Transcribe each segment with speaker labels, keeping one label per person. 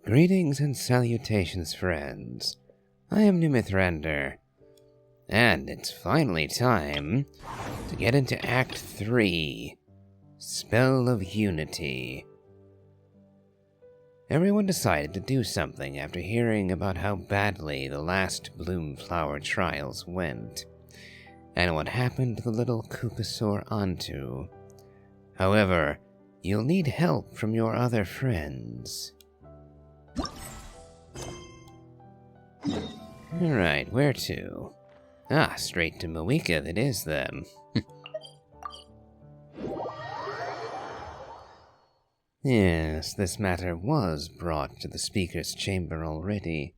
Speaker 1: Greetings and salutations, friends. I am Nimithrander, and it's finally time to get into Act 3, Spell of Unity. Everyone decided to do something after hearing about how badly the last Bloomflower trials went, and what happened to the little Kukasaur Antu. However, you'll need help from your other friends. Alright, where to? Straight to Moeka that is then. Yes, this matter was brought to the Speaker's chamber already,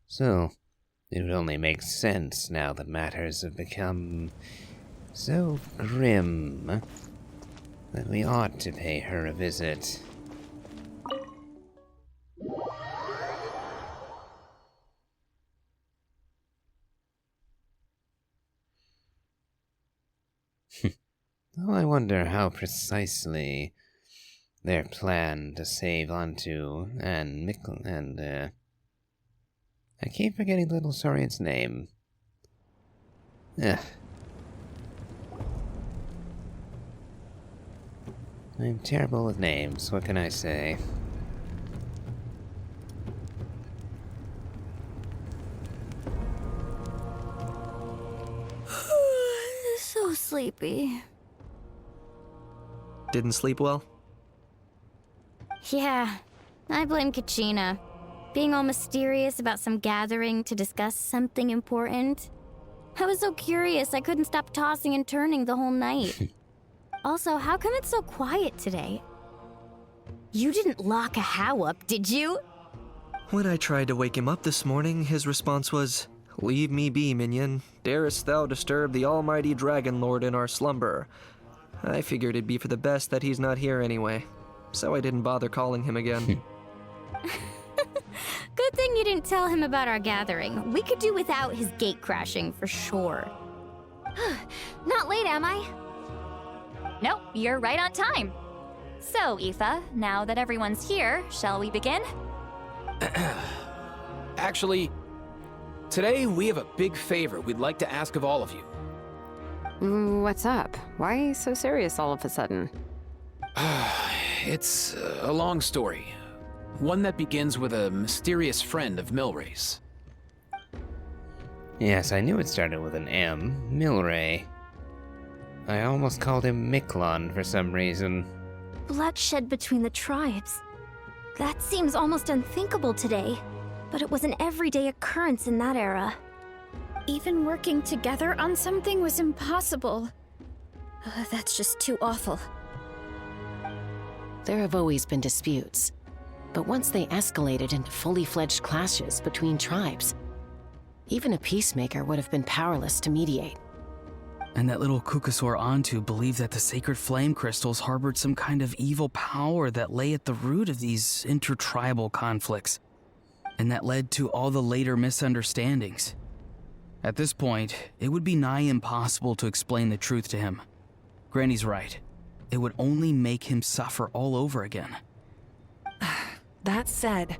Speaker 1: so it would only make sense now that matters have become so grim that we ought to pay her a visit. Though I wonder how precisely their plan to save Antu and Mikkel and, I keep forgetting Little Saurian's name. I'm terrible with names, what can I say?
Speaker 2: So sleepy.
Speaker 3: Didn't sleep well?
Speaker 2: Yeah, I blame Kachina. Being all mysterious about some gathering to discuss something important. I was so curious I couldn't stop tossing and turning the whole night. Also, how come it's so quiet today? You didn't lock a How up, did you?
Speaker 3: When I tried to wake him up this morning, his response was, "Leave me be, minion. Darest thou disturb the almighty Dragon Lord in our slumber?" I figured it'd be for the best that he's not here anyway, so I didn't bother calling him again.
Speaker 2: Good thing you didn't tell him about our gathering. We could do without his gate crashing for sure. Not late, am I?
Speaker 4: Nope, you're right on time. So, Aoife, now that everyone's here, shall we begin?
Speaker 5: Actually, today we have a big favor we'd like to ask of all of you.
Speaker 6: What's up? Why so serious all of a sudden?
Speaker 5: It's a long story. One that begins with a mysterious friend of Milray's.
Speaker 1: Yes, I knew it started with an M. Milray. I almost called him Miklon for some reason.
Speaker 2: Bloodshed between the tribes. That seems almost unthinkable today, but it was an everyday occurrence in that era.
Speaker 7: Even working together on something was impossible. That's just too awful.
Speaker 8: There have always been disputes, but once they escalated into fully fledged clashes between tribes, even a peacemaker would have been powerless to mediate.
Speaker 9: And that little Kukasaur Antu believed that the sacred flame crystals harbored some kind of evil power that lay at the root of these intertribal conflicts, and that led to all the later misunderstandings. At this point, it would be nigh impossible to explain the truth to him. Granny's right. It would only make him suffer all over again.
Speaker 10: That said,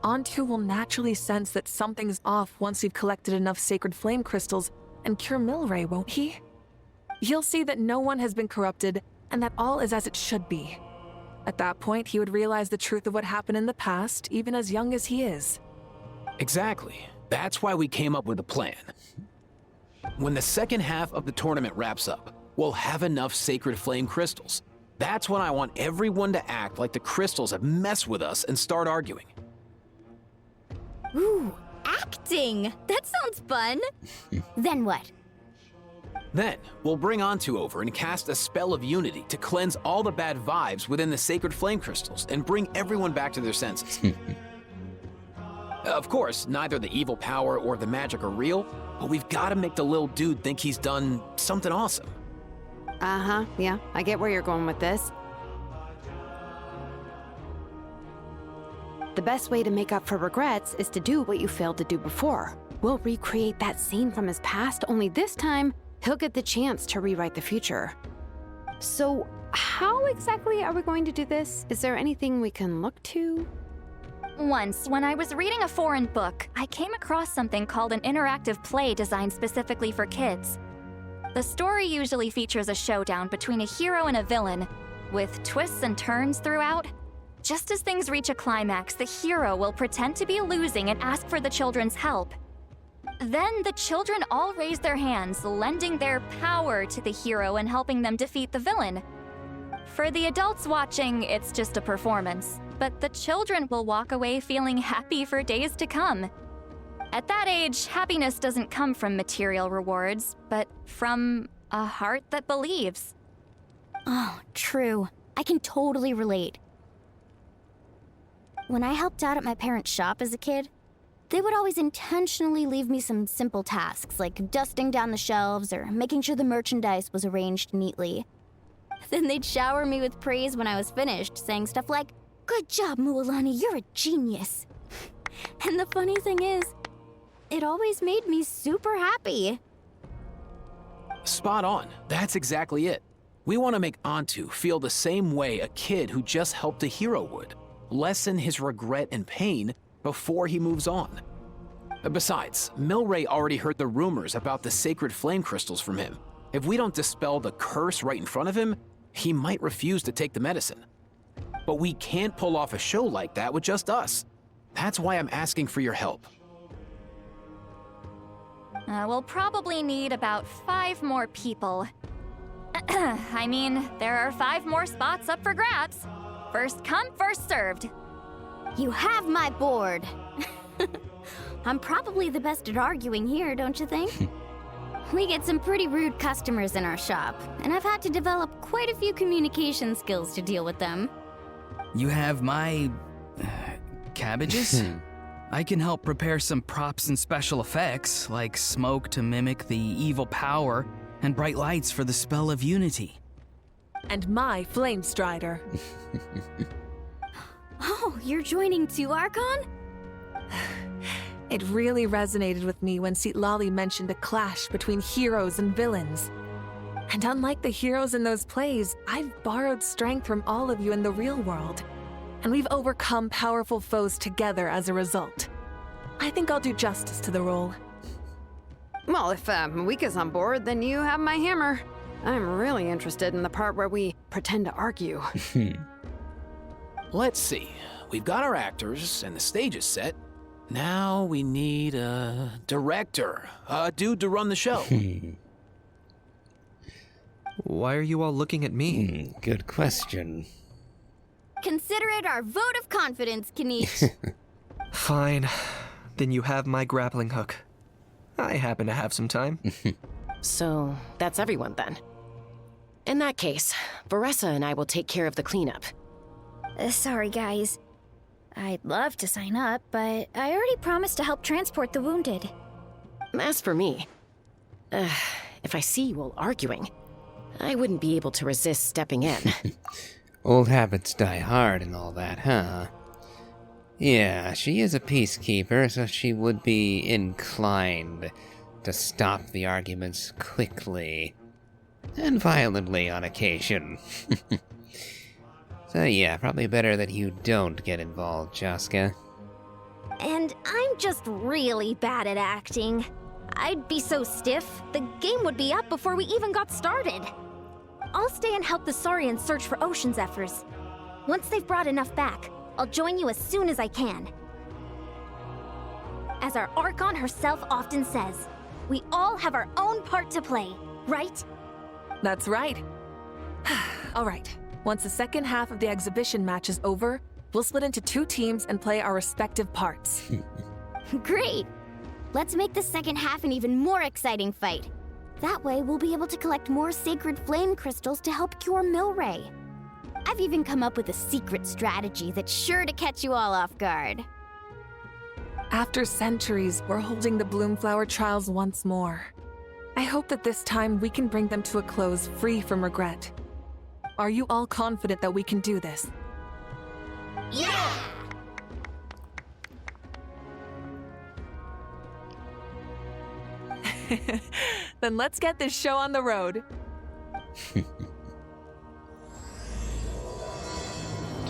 Speaker 10: Antu will naturally sense that something's off once you've collected enough sacred flame crystals and cure Milray, won't he? He'll see that no one has been corrupted and that all is as it should be. At that point, he would realize the truth of what happened in the past, even as young as he is.
Speaker 5: Exactly. That's why we came up with a plan. When the second half of the tournament wraps up, we'll have enough sacred flame crystals. That's when I want everyone to act like the crystals have messed with us and start arguing.
Speaker 2: Ooh, acting! That sounds fun! Then what?
Speaker 5: Then, we'll bring Antu over and cast a spell of unity to cleanse all the bad vibes within the sacred flame crystals and bring everyone back to their senses. Of course, neither the evil power or the magic are real, but we've got to make the little dude think he's done something awesome.
Speaker 6: Yeah, I get where you're going with this. The best way to make up for regrets is to do what you failed to do before. We'll recreate that scene from his past, only this time, he'll get the chance to rewrite the future. So, how exactly are we going to do this? Is there anything we can look to?
Speaker 4: Once, when I was reading a foreign book, I came across something called an interactive play designed specifically for kids. The story usually features a showdown between a hero and a villain, with twists and turns throughout. Just as things reach a climax, the hero will pretend to be losing and ask for the children's help. Then the children all raise their hands, lending their power to the hero and helping them defeat the villain. For the adults watching, it's just a performance, but the children will walk away feeling happy for days to come. At that age, happiness doesn't come from material rewards, but from a heart that believes.
Speaker 2: Oh, true. I can totally relate. When I helped out at my parents' shop as a kid, they would always intentionally leave me some simple tasks, like dusting down the shelves or making sure the merchandise was arranged neatly. Then they'd shower me with praise when I was finished, saying stuff like, "Good job, Mualani, you're a genius." And the funny thing is, it always made me super happy.
Speaker 5: Spot on. That's exactly it. We want to make Antu feel the same way a kid who just helped a hero would. Lessen his regret and pain before he moves on. Besides, Milray already heard the rumors about the sacred flame crystals from him. If we don't dispel the curse right in front of him, he might refuse to take the medicine. But we can't pull off a show like that with just us. That's why I'm asking for your help.
Speaker 4: We'll probably need about 5 more people. I mean, there are 5 more spots up for grabs. First come, first served.
Speaker 2: You have my board. I'm probably the best at arguing here, don't you think? We get some pretty rude customers in our shop, and I've had to develop quite a few communication skills to deal with them.
Speaker 9: You have my... cabbages? I can help prepare some props and special effects, like smoke to mimic the evil power, and bright lights for the spell of unity.
Speaker 10: And my flame strider.
Speaker 2: Oh, you're joining too, Archon?
Speaker 10: It really resonated with me when Lali mentioned a clash between heroes and villains. And unlike the heroes in those plays, I've borrowed strength from all of you in the real world. And we've overcome powerful foes together as a result. I think I'll do justice to the role.
Speaker 6: Well, if Mika's on board, then you have my hammer. I'm really interested in the part where we pretend to argue.
Speaker 5: Let's see. We've got our actors and the stage is set. Now we need a director, a dude to run the show.
Speaker 3: Why are you all looking at me?
Speaker 1: Good question.
Speaker 2: Consider it our vote of confidence, Kanish.
Speaker 3: Fine. Then you have my grappling hook. I happen to have some time.
Speaker 8: So, that's everyone then. In that case, Varessa and I will take care of the cleanup.
Speaker 7: Sorry, guys. I'd love to sign up, but I already promised to help transport the wounded.
Speaker 8: As for me, if I see you all arguing, I wouldn't be able to resist stepping in.
Speaker 1: Old habits die hard and all that, huh? Yeah, she is a peacekeeper, so she would be inclined to stop the arguments quickly and violently on occasion. So yeah, probably better that you don't get involved, Jaska.
Speaker 2: And I'm just really bad at acting. I'd be so stiff, the game would be up before we even got started. I'll stay and help the Saurians search for Ocean Zephyrs. Once they've brought enough back, I'll join you as soon as I can. As our Archon herself often says, we all have our own part to play, right?
Speaker 10: That's right. All right. Once the second half of the exhibition match is over, we'll split into 2 teams and play our respective parts.
Speaker 2: Great! Let's make the second half an even more exciting fight. That way, we'll be able to collect more sacred flame crystals to help cure Milray. I've even come up with a secret strategy that's sure to catch you all off guard.
Speaker 10: After centuries, we're holding the Bloomflower trials once more. I hope that this time we can bring them to a close free from regret. Are you all confident that we can do this?
Speaker 2: Yeah!
Speaker 10: Then let's get this show on the road.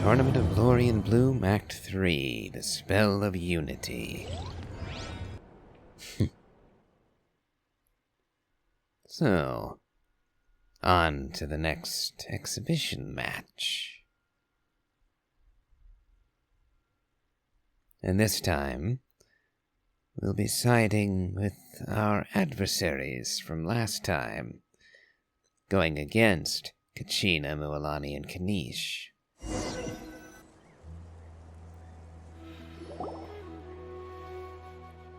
Speaker 1: Tournament of Glory and Bloom, Act 3, The Spell of Unity. So, on to the next exhibition match. And this time, we'll be siding with our adversaries from last time, going against Kachina, Mualani, and Kanish.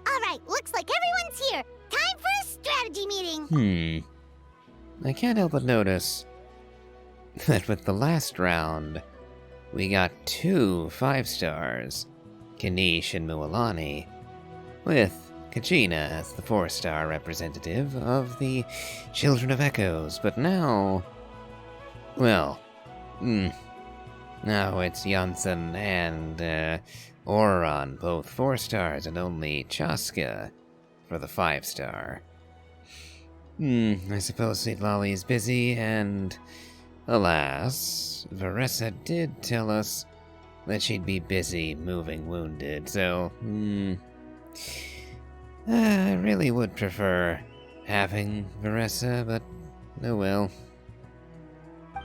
Speaker 11: Alright, looks like everyone's here. Time for a strategy meeting.
Speaker 1: I can't help but notice that with the last round, we got 2 5-stars, Kanish and Mualani, with Kachina as the 4-star representative of the Children of Echoes, but now... well, now it's Janssen and Oron, both 4-stars, and only Chaska for the 5-star. I suppose Sweet Lolly is busy, and alas, Veressa did tell us that she'd be busy moving wounded, so, I really would prefer having Veressa, but oh well.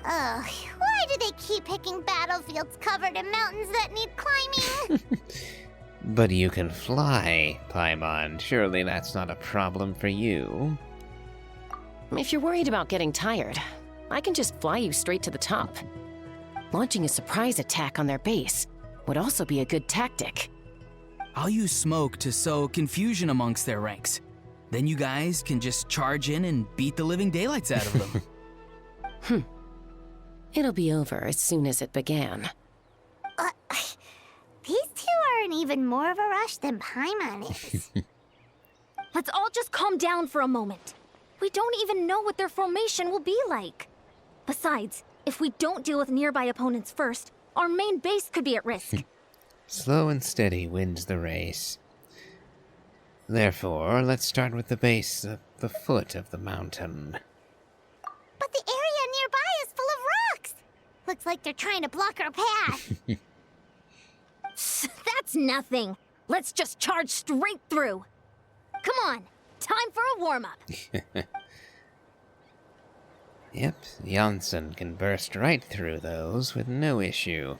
Speaker 11: Ugh, why do they keep picking battlefields covered in mountains that need climbing?
Speaker 1: But you can fly, Paimon. Surely that's not a problem for you.
Speaker 8: If you're worried about getting tired, I can just fly you straight to the top. Launching a surprise attack on their base would also be a good tactic.
Speaker 9: I'll use smoke to sow confusion amongst their ranks. Then you guys can just charge in and beat the living daylights out of them.
Speaker 8: It'll be over as soon as it began.
Speaker 11: These two are in even more of a rush than Paimon is.
Speaker 4: Let's all just calm down for a moment. We don't even know what their formation will be like. Besides, if we don't deal with nearby opponents first, our main base could be at risk.
Speaker 1: Slow and steady wins the race. Therefore, let's start with the base at the foot of the mountain.
Speaker 11: But the area nearby is full of rocks. Looks like they're trying to block our path.
Speaker 4: That's nothing. Let's just charge straight through. Come on, time for a warm-up.
Speaker 1: Yep, Janssen can burst right through those with no issue.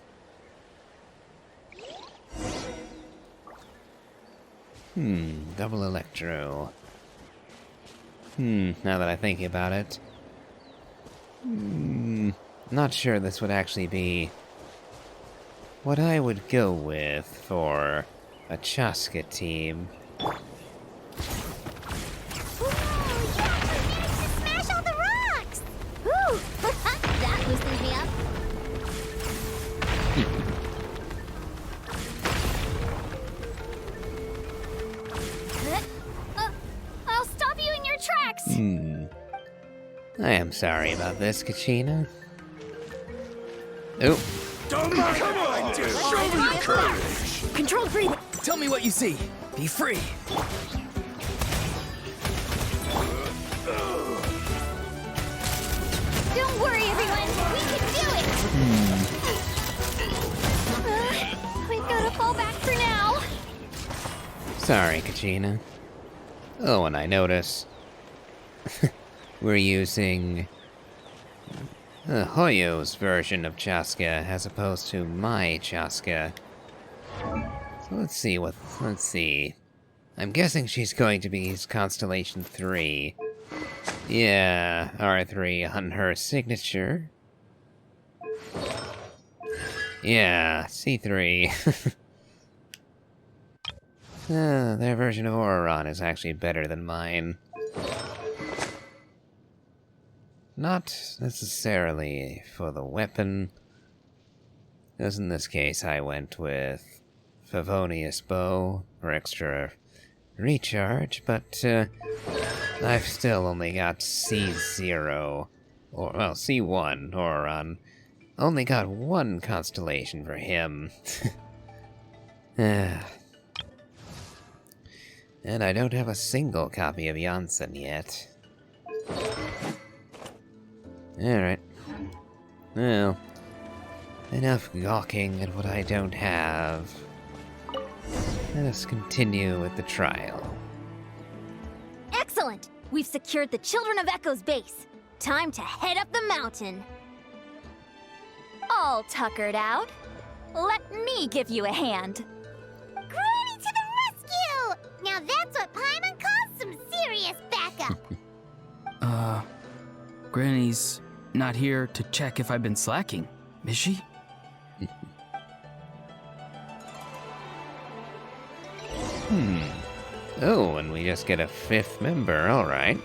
Speaker 1: Double electro. Now that I think about it. Not sure this would actually be what I would go with for a Chaska team.
Speaker 11: Ooh, yeah, we managed to smash all the rocks!
Speaker 4: Whew, that loosens me up.
Speaker 11: I'll stop you in your tracks!
Speaker 1: I am sorry about this, Kachina. Oh.
Speaker 12: Come on, dude! Show me your courage!
Speaker 9: Controlled breathing! Tell me what you see. Be free.
Speaker 11: Don't worry, everyone! We can do it! We've gotta fall back for now!
Speaker 1: Sorry, Kachina. Oh, and I notice we're using Hoyo's version of Chaska as opposed to my Chaska. So let's see. I'm guessing she's going to be Constellation 3. Yeah, R3 on her signature. Yeah, C3. Their version of Auron is actually better than mine. Not necessarily for the weapon, as in this case I went with Favonius Bow for extra recharge, but I've still only got C0, or well, C1 Auron. Only got one constellation for him. And I don't have a single copy of Janssen yet. Alright. Well, Enough gawking at what I don't have. Let us continue with the trial.
Speaker 11: Excellent! We've secured the Children of Echo's base. Time to head up the mountain.
Speaker 4: All tuckered out. Let me give you a hand.
Speaker 11: Granny to the rescue! Now that's what Paimon calls some serious backup.
Speaker 9: Granny's not here to check if I've been slacking, is she?
Speaker 1: Oh, and we just get a 5th member, alright.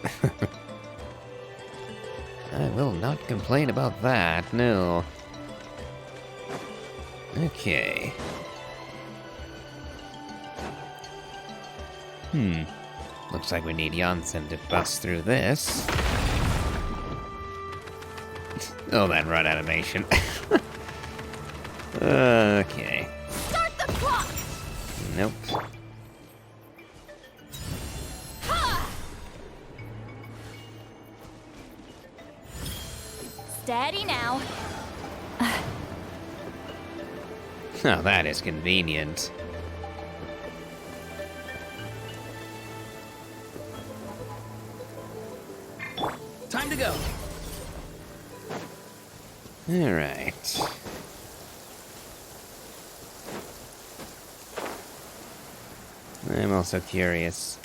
Speaker 1: I will not complain about that, no. Okay. Looks like we need Janssen to bust through this. Oh, that run animation. Okay.
Speaker 11: Start the clock!
Speaker 1: Nope.
Speaker 4: Steady now.
Speaker 1: Oh, that is convenient.
Speaker 9: Time to go.
Speaker 1: Alright. I'm also curious.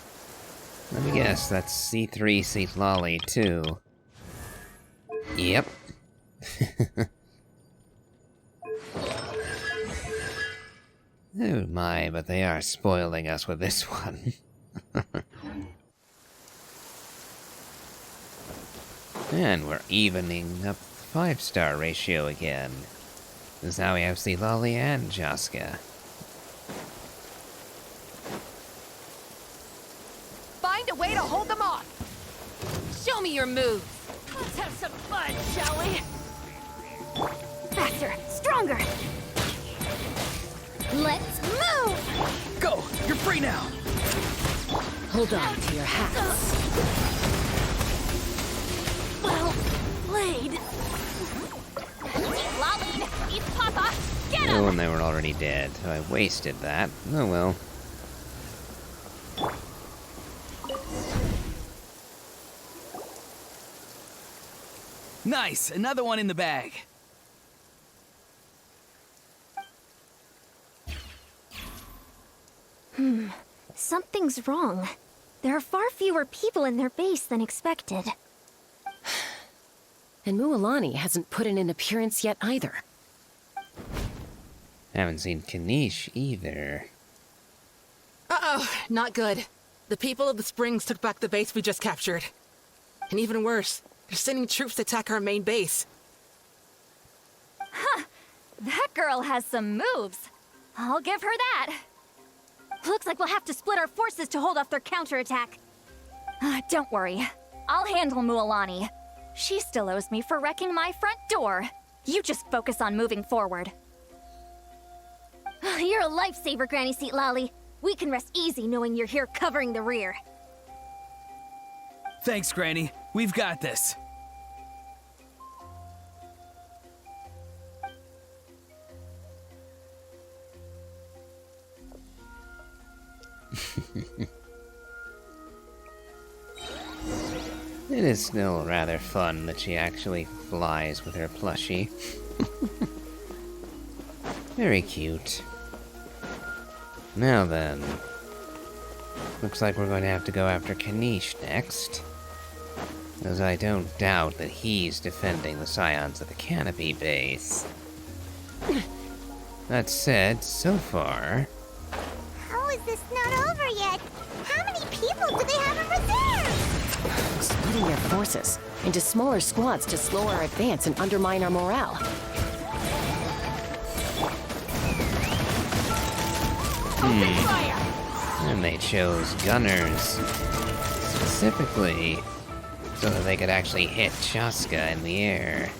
Speaker 1: Let me guess, that's C3 Seat Lolly too. Yep. Oh my, but they are spoiling us with this one. And we're evening up the 5-star ratio again. Because now we have Lolly and Jaska.
Speaker 10: Find a way to hold them off. Show me your moves. Let's have some fun, shall we?
Speaker 11: Faster, stronger! Let's move!
Speaker 9: Go! You're free now!
Speaker 8: Hold on to your hats.
Speaker 11: Well played.
Speaker 4: Lolly, eat Papa. Get him!
Speaker 1: Oh, and they were already dead, so I wasted that. Oh well.
Speaker 9: Nice! Another one in the bag.
Speaker 4: Something's wrong. There are far fewer people in their base than expected.
Speaker 8: And Mualani hasn't put in an appearance yet either.
Speaker 1: Haven't seen Kanish either.
Speaker 10: Uh-oh, not good. The people of the Springs took back the base we just captured. And even worse, they're sending troops to attack our main base.
Speaker 4: That girl has some moves. I'll give her that.
Speaker 11: Looks like we'll have to split our forces to hold off their counterattack.
Speaker 4: Don't worry. I'll handle Mualani. She still owes me for wrecking my front door. You just focus on moving forward.
Speaker 11: You're a lifesaver, Granny Seat Lolly. We can rest easy knowing you're here covering the rear.
Speaker 9: Thanks, Granny. We've got this.
Speaker 1: It is still rather fun that she actually flies with her plushie. Very cute. Now then. Looks like we're going to have to go after Kanish next. As I don't doubt that he's defending the Scions of the Canopy base. That said, so far...
Speaker 11: How is this not over yet? How many people do they have in reserve?
Speaker 8: Splitting their forces into smaller squads to slow our advance and undermine our morale.
Speaker 1: And they chose gunners. Specifically, so that they could actually hit Chaska in the air.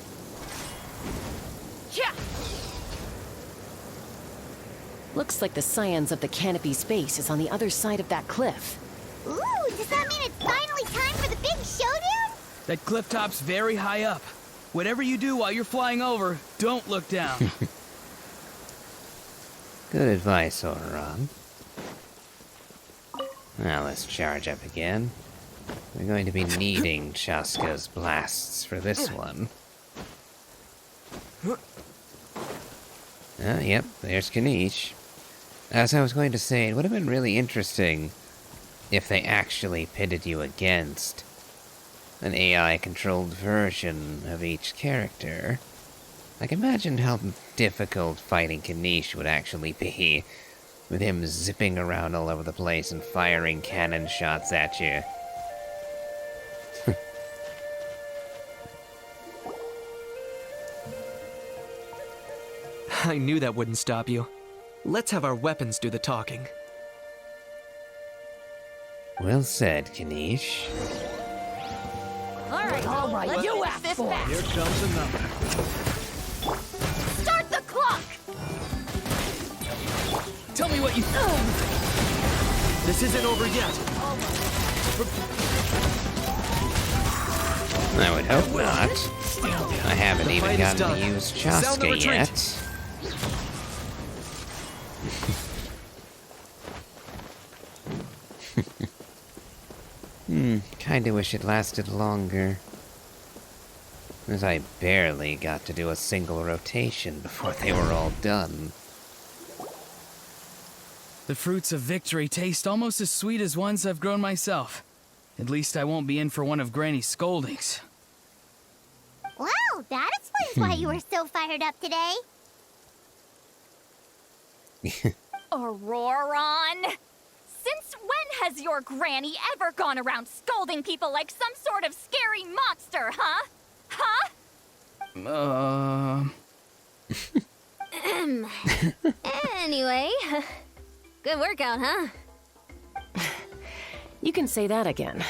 Speaker 8: Looks like the Scions of the Canopy's base is on the other side of that cliff.
Speaker 11: Ooh, does that mean it's finally time for the big showdown?
Speaker 9: That cliff top's very high up. Whatever you do while you're flying over, don't look down.
Speaker 1: Good advice, Oran. Now let's charge up again. We're going to be needing Chaska's blasts for this one. Yep, there's Kanish. As I was going to say, it would have been really interesting if they actually pitted you against an AI-controlled version of each character. Like, imagine how difficult fighting Kanish would actually be, with him zipping around all over the place and firing cannon shots at you.
Speaker 3: I knew that wouldn't stop you. Let's have our weapons do the talking.
Speaker 1: Well said, Kanish.
Speaker 11: All right, you asked for it.
Speaker 12: Here comes another.
Speaker 11: Start the clock!
Speaker 9: Tell me what you...
Speaker 3: This isn't over yet.
Speaker 1: I would hope not. I haven't even gotten to use Chaska yet. Kinda wish it lasted longer. As I barely got to do a single rotation before they were all done.
Speaker 9: The fruits of victory taste almost as sweet as ones I've grown myself. At least I won't be in for one of Granny's scoldings.
Speaker 11: Wow, that explains why you were so fired up today.
Speaker 4: Auroron! Since when has your granny ever gone around scolding people like some sort of scary monster, huh?
Speaker 2: Anyway, good workout, huh?
Speaker 8: You can say that again.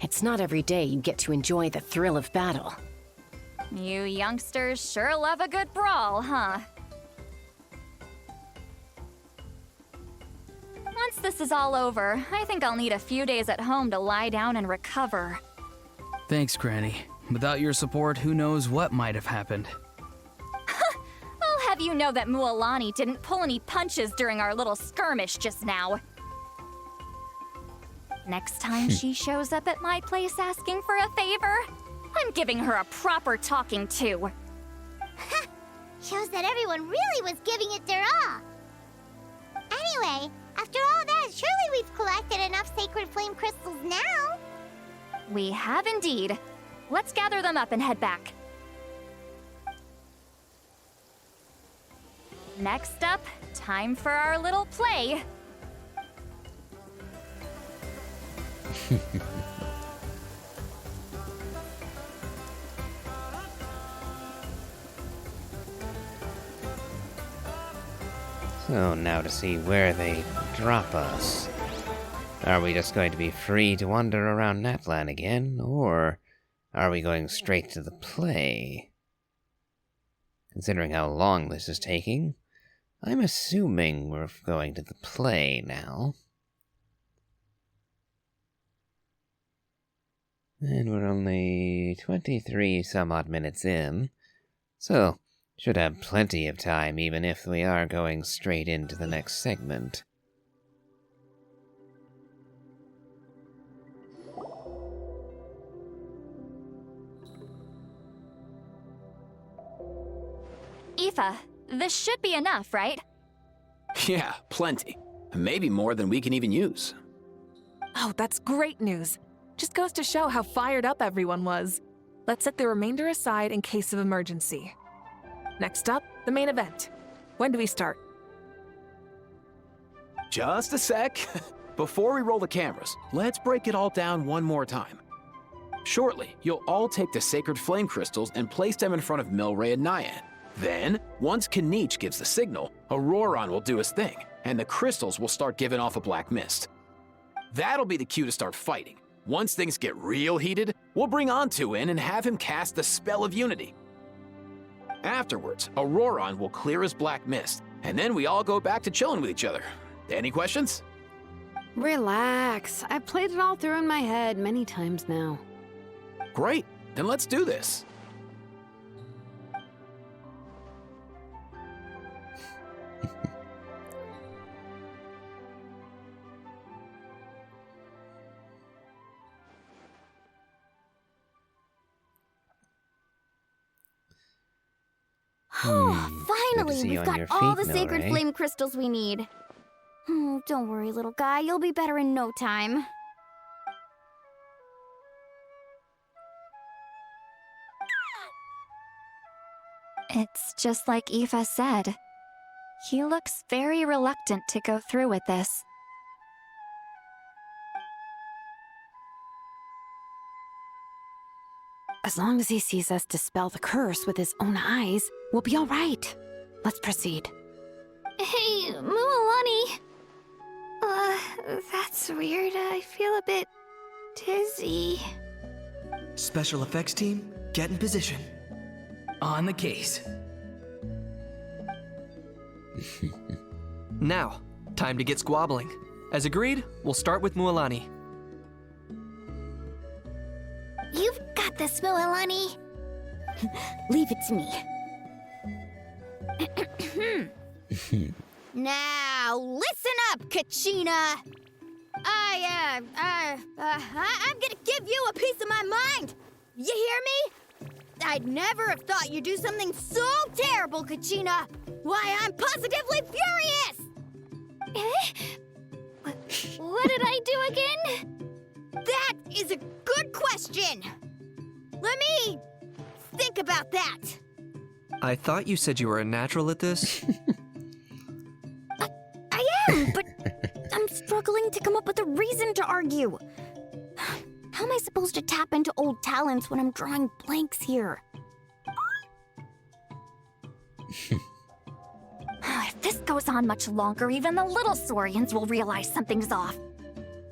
Speaker 8: It's not every day you get to enjoy the thrill of battle.
Speaker 4: You youngsters sure love a good brawl, huh? Once this is all over, I think I'll need a few days at home to lie down and recover.
Speaker 9: Thanks, Granny. Without your support, who knows what might have happened.
Speaker 4: I'll have you know that Mualani didn't pull any punches during our little skirmish just now. Next time she shows up at my place asking for a favor, I'm giving her a proper talking to.
Speaker 11: Shows that everyone really was giving it their all. Anyway, after all that, surely we've collected enough sacred flame crystals now.
Speaker 4: We have indeed. Let's gather them up and head back. Next up, time for our little play.
Speaker 1: So now to see where they drop us. Are we just going to be free to wander around Natlan again, or are we going straight to the play? Considering how long this is taking, I'm assuming we're going to the play now. And we're only 23 some odd minutes in, so should have plenty of time even if we are going straight into the next segment.
Speaker 4: Aoife, this should be enough, right?
Speaker 5: Yeah, plenty. Maybe more than we can even use.
Speaker 10: Oh, that's great news. Just goes to show how fired up everyone was. Let's set the remainder aside in case of emergency. Next up, the main event. When do we start?
Speaker 5: Just a sec. Before we roll the cameras, let's break it all down one more time. Shortly, you'll all take the sacred flame crystals and place them in front of Milray and Nyan. Then, once Kanish gives the signal, Auroron will do his thing, and the crystals will start giving off a black mist. That'll be the cue to start fighting. Once things get real heated, we'll bring Antu in and have him cast the spell of unity. Afterwards, Auroron will clear his black mist, and then we all go back to chilling with each other. Any questions?
Speaker 6: Relax. I've played it all through in my head many times now.
Speaker 5: Great, then let's do this.
Speaker 1: Good to
Speaker 2: Finally,
Speaker 1: see you
Speaker 2: we've
Speaker 1: on your
Speaker 2: got all
Speaker 1: feet,
Speaker 2: the sacred
Speaker 1: Milray.
Speaker 2: flame crystals we need. Don't worry, little guy. You'll be better in no time.
Speaker 4: It's just like Eva said. He looks very reluctant to go through with this.
Speaker 6: As long as he sees us dispel the curse with his own eyes, we'll be all right. Let's proceed.
Speaker 7: Hey, Mualani. That's weird. I feel a bit dizzy.
Speaker 3: Special effects team, get in position.
Speaker 9: On the case.
Speaker 3: Now, time to get squabbling. As agreed, we'll start with Mualani.
Speaker 11: You've got this, Mualani.
Speaker 2: Leave it to me.
Speaker 13: Now, listen up, Kachina! I'm gonna give you a piece of my mind! You hear me? I'd never have thought you'd do something so terrible, Kachina! Why, I'm positively furious!
Speaker 7: What did I do again?
Speaker 13: That is a good question! Let me think about that.
Speaker 3: I thought you said you were a natural at this.
Speaker 2: I am, but I'm struggling to come up with a reason to argue. How am I supposed to tap into old talents when I'm drawing blanks here?
Speaker 4: If this goes on much longer, even the little Saurians will realize something's off.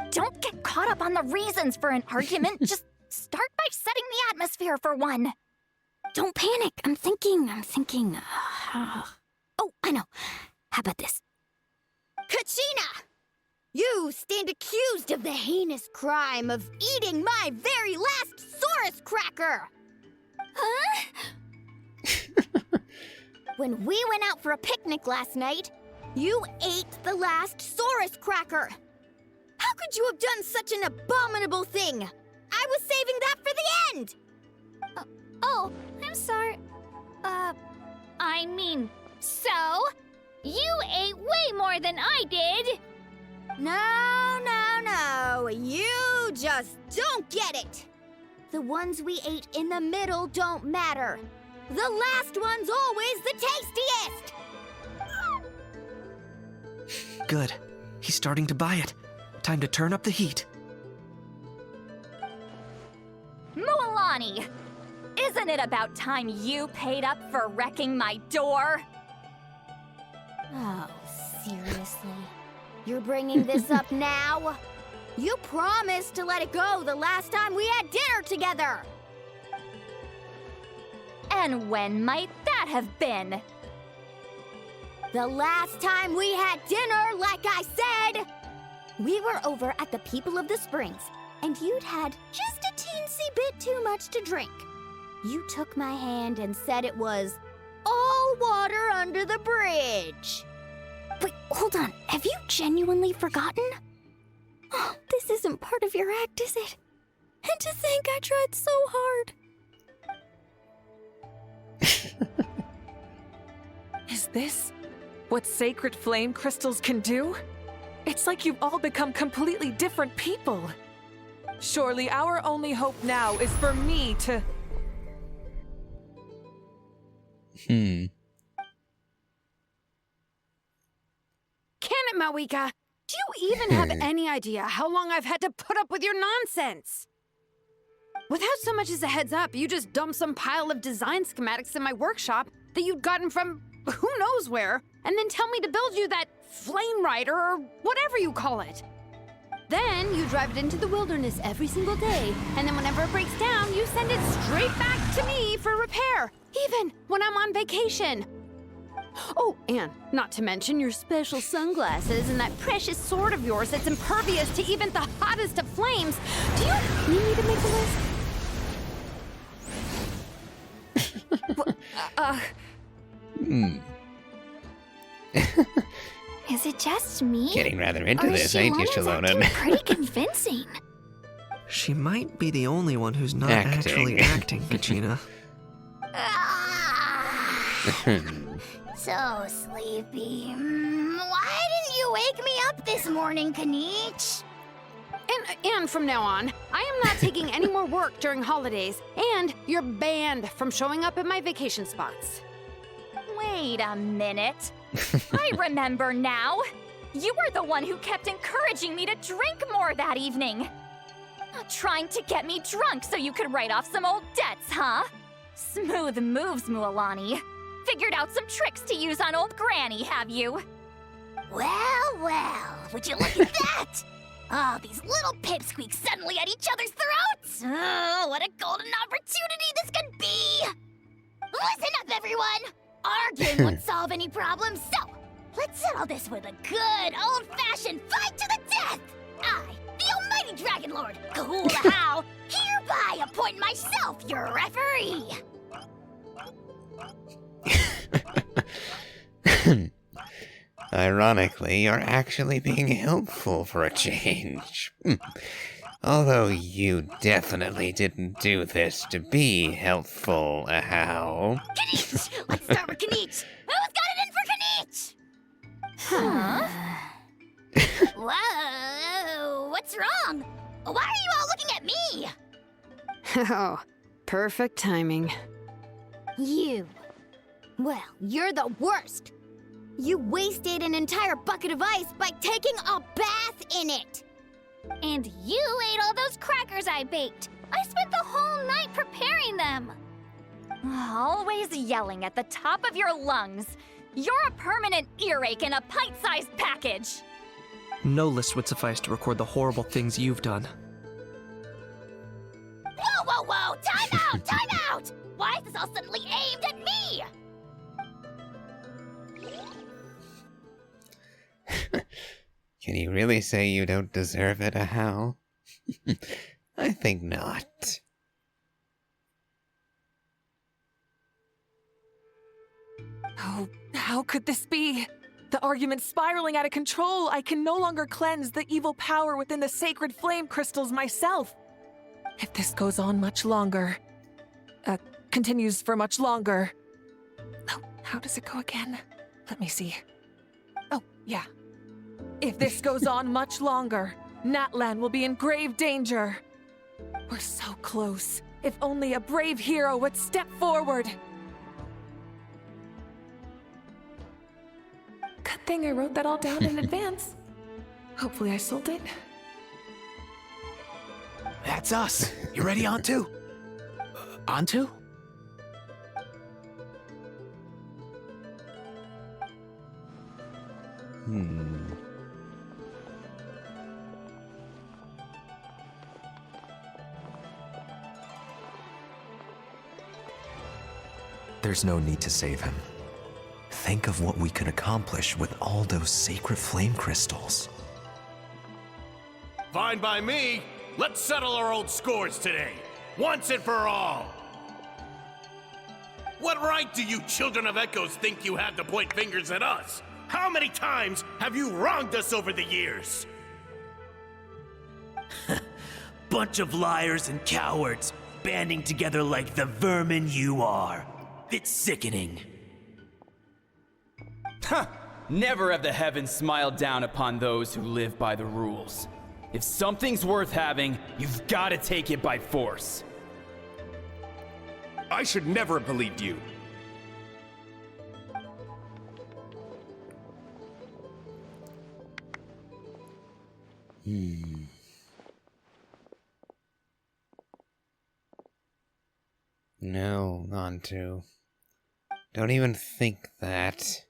Speaker 4: Don't get caught up on the reasons for an argument. Just start by setting the atmosphere for one.
Speaker 2: Don't panic. I'm thinking. Oh, I know. How about this?
Speaker 13: Kachina! You stand accused of the heinous crime of eating my very last Saurus cracker!
Speaker 2: Huh?
Speaker 13: When we went out for a picnic last night, you ate the last Saurus cracker! How could you have done such an abominable thing? I was saving that for the end!
Speaker 7: Oh, I'm sorry. I mean, so? You ate way more than I did!
Speaker 13: No. You just don't get it! The ones we ate in the middle don't matter. The last one's always the tastiest!
Speaker 3: Good. He's starting to buy it. Time to turn up the heat.
Speaker 4: Mualani! Isn't it about time you paid up for wrecking my door?
Speaker 13: Oh, seriously? You're bringing this up now? You promised to let it go the last time we had dinner together!
Speaker 4: And when might that have been?
Speaker 13: The last time we had dinner, like I said! We were over at the People of the Springs, and you'd had just a teensy bit too much to drink. You took my hand and said it was all water under the bridge.
Speaker 2: Wait, hold on. Have you genuinely forgotten? Oh, this isn't part of your act, is it? And to think I tried so hard.
Speaker 10: Is this what sacred flame crystals can do? It's like you've all become completely different people. Surely our only hope now is for me to...
Speaker 6: Can it, Mawika? Do you even have any idea how long I've had to put up with your nonsense? Without so much as a heads up, you just dumped some pile of design schematics in my workshop that you'd gotten from who knows where, and then tell me to build you that flame rider or whatever you call it. Then you drive it into the wilderness every single day, and then whenever it breaks down, you send it straight back to me for repair, even when I'm on vacation. Oh, and not to mention your special sunglasses and that precious sword of yours that's impervious to even the hottest of flames. Do you need me to make a list?
Speaker 7: Is it just me?
Speaker 1: Getting rather into
Speaker 7: Or is
Speaker 1: this, ain't you,
Speaker 7: Shalona's
Speaker 1: Shalona?
Speaker 7: acting pretty convincing.
Speaker 3: She might be the only one who's not
Speaker 1: Acting.
Speaker 3: actually acting, Kachina.
Speaker 7: So sleepy. Why didn't you wake me up this morning, Kanich?
Speaker 6: And from now on, I am not taking any more work during holidays, and you're banned from showing up at my vacation spots.
Speaker 4: Wait a minute. I remember now. You were the one who kept encouraging me to drink more that evening. Trying to get me drunk so you could write off some old debts, huh? Smooth moves, Mualani. Figured out some tricks to use on old Granny, have you?
Speaker 7: Well, would you look at that? Oh, these little pipsqueaks suddenly at each other's throats! Oh, what a golden opportunity this could be! Listen up, everyone! Arguing won't solve any problems, so let's settle this with a good old-fashioned fight to the death! I, the almighty Dragon Lord, Kahula, hereby appoint myself your referee!
Speaker 1: Ironically, you're actually being helpful for a change. Although you definitely didn't do this to be helpful, how?
Speaker 7: Kanich! Let's start with Kanich! Who's got it in for Kanich? Huh? Whoa, what's wrong? Why are you all looking at me?
Speaker 6: Oh, perfect timing.
Speaker 13: You. Well, you're the worst. You wasted an entire bucket of ice by taking a bath in it.
Speaker 7: And you ate all those crackers I baked. I spent the whole night preparing them.
Speaker 4: Always yelling at the top of your lungs. You're a permanent earache in a pint-sized package.
Speaker 3: No list would suffice to record the horrible things you've done.
Speaker 7: Whoa! Time out! Why is this all suddenly aimed at me?
Speaker 1: Can you really say you don't deserve it, how? I think not.
Speaker 10: Oh, how could this be? The argument's spiraling out of control. I can no longer cleanse the evil power within the sacred flame crystals myself. If this goes on much longer, continues for much longer. Oh, how does it go again? Let me see. Oh, yeah. If this goes on much longer, Natlan will be in grave danger. We're so close. If only a brave hero would step forward. Good thing I wrote that all down in advance. Hopefully I sold it.
Speaker 5: That's us. You ready, Antu? Antu?
Speaker 14: There's no need to save him. Think of what we could accomplish with all those sacred flame crystals.
Speaker 12: Fine by me. Let's settle our old scores today, once and for all. What right do you children of Echoes think you have to point fingers at us? How many times have you wronged us over the years?
Speaker 15: Bunch of liars and cowards, banding together like the vermin you are. It's sickening.
Speaker 16: Huh! Never have the heavens smiled down upon those who live by the rules. If something's worth having, you've got to take it by force.
Speaker 12: I should never have believed you.
Speaker 1: No, Antu. Don't even think that.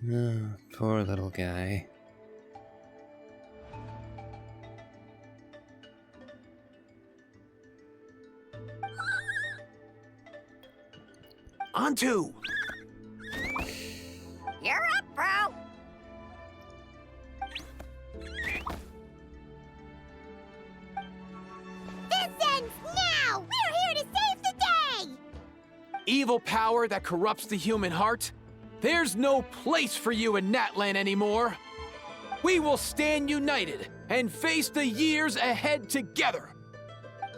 Speaker 1: Oh, poor little guy.
Speaker 5: Antu!
Speaker 7: You're up, bro.
Speaker 11: This ends now! We're here to save the day!
Speaker 5: Evil power that corrupts the human heart? There's no place for you in Natlan anymore. We will stand united and face the years ahead together.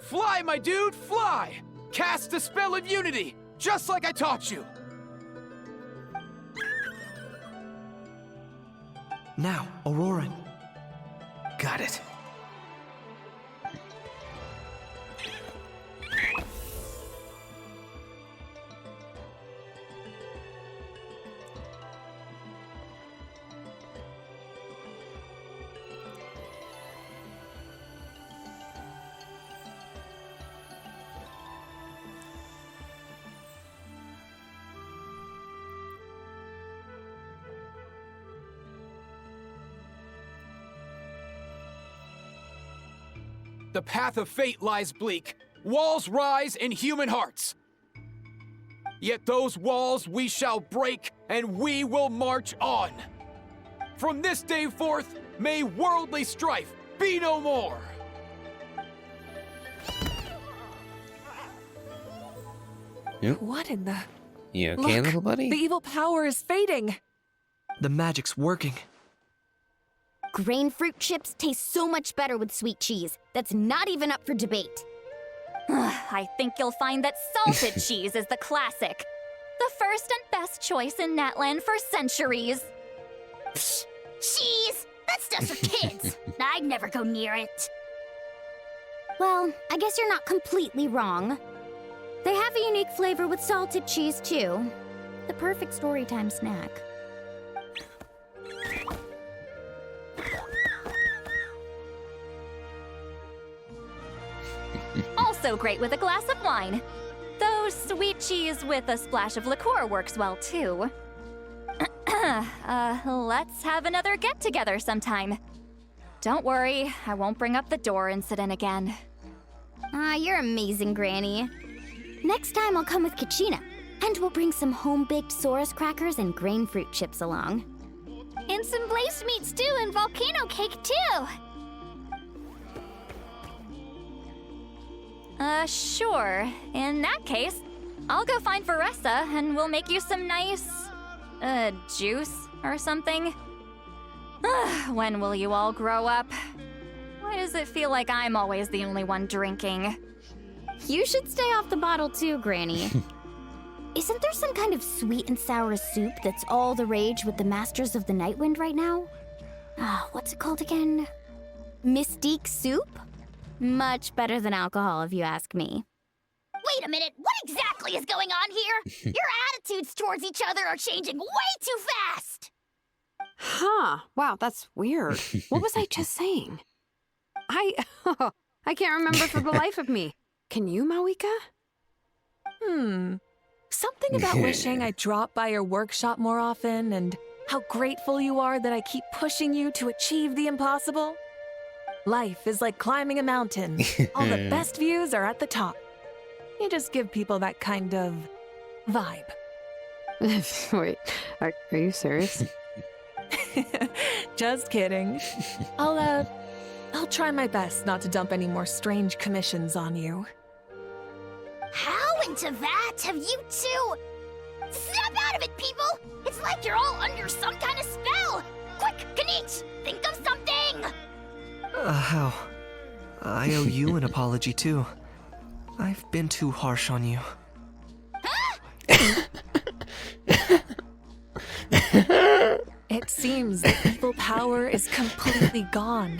Speaker 5: Fly, my dude, fly! Cast a spell of unity, just like I taught you.
Speaker 3: Now, Auroran.
Speaker 9: Got it.
Speaker 5: The path of fate lies bleak. Walls rise in human hearts. Yet those walls we shall break, and we will march on. From this day forth, may worldly strife be no more.
Speaker 1: Yep.
Speaker 10: What in the...
Speaker 1: You okay,
Speaker 10: Look,
Speaker 1: little buddy?
Speaker 10: The evil power is fading.
Speaker 3: The magic's working.
Speaker 2: Grain fruit chips taste so much better with sweet cheese. That's not even up for debate.
Speaker 4: I think you'll find that salted cheese is the classic. The first and best choice in Natland for centuries.
Speaker 7: Psh, cheese! That stuff's for kids. I'd never go near it.
Speaker 2: Well, I guess you're not completely wrong. They have a unique flavor with salted cheese, too. The perfect storytime snack.
Speaker 4: Also great with a glass of wine. Though sweet cheese with a splash of liqueur works well, too. Let's have another get-together sometime. Don't worry, I won't bring up the door incident again.
Speaker 2: You're amazing, Granny. Next time I'll come with Kachina, and we'll bring some home-baked Saurus crackers and grain fruit chips along.
Speaker 7: And some blaze meat stew and volcano cake, too.
Speaker 4: Sure. In that case, I'll go find Varessa and we'll make you some nice, juice or something. When will you all grow up? Why does it feel like I'm always the only one drinking?
Speaker 2: You should stay off the bottle too, Granny. Isn't there some kind of sweet and sour soup that's all the rage with the Masters of the Nightwind right now? What's it called again? Mystique soup? Much better than alcohol, if you ask me.
Speaker 7: Wait a minute, what exactly is going on here? Your attitudes towards each other are changing way too fast!
Speaker 6: Huh. Wow, that's weird. What was I just saying? I can't remember for the life of me. Can you, Mawika?
Speaker 10: Something about wishing I dropped by your workshop more often and how grateful you are that I keep pushing you to achieve the impossible. Life is like climbing a mountain. All the best views are at the top. You just give people that kind of vibe.
Speaker 6: Wait, are you serious?
Speaker 10: Just kidding. I'll try my best not to dump any more strange commissions on you.
Speaker 7: How into that have you two? Snap out of it, people! It's like you're all under some kind of spell! Quick, Kanich, think of something!
Speaker 3: How? I owe you an apology, too. I've been too harsh on you.
Speaker 10: It seems the evil power is completely gone.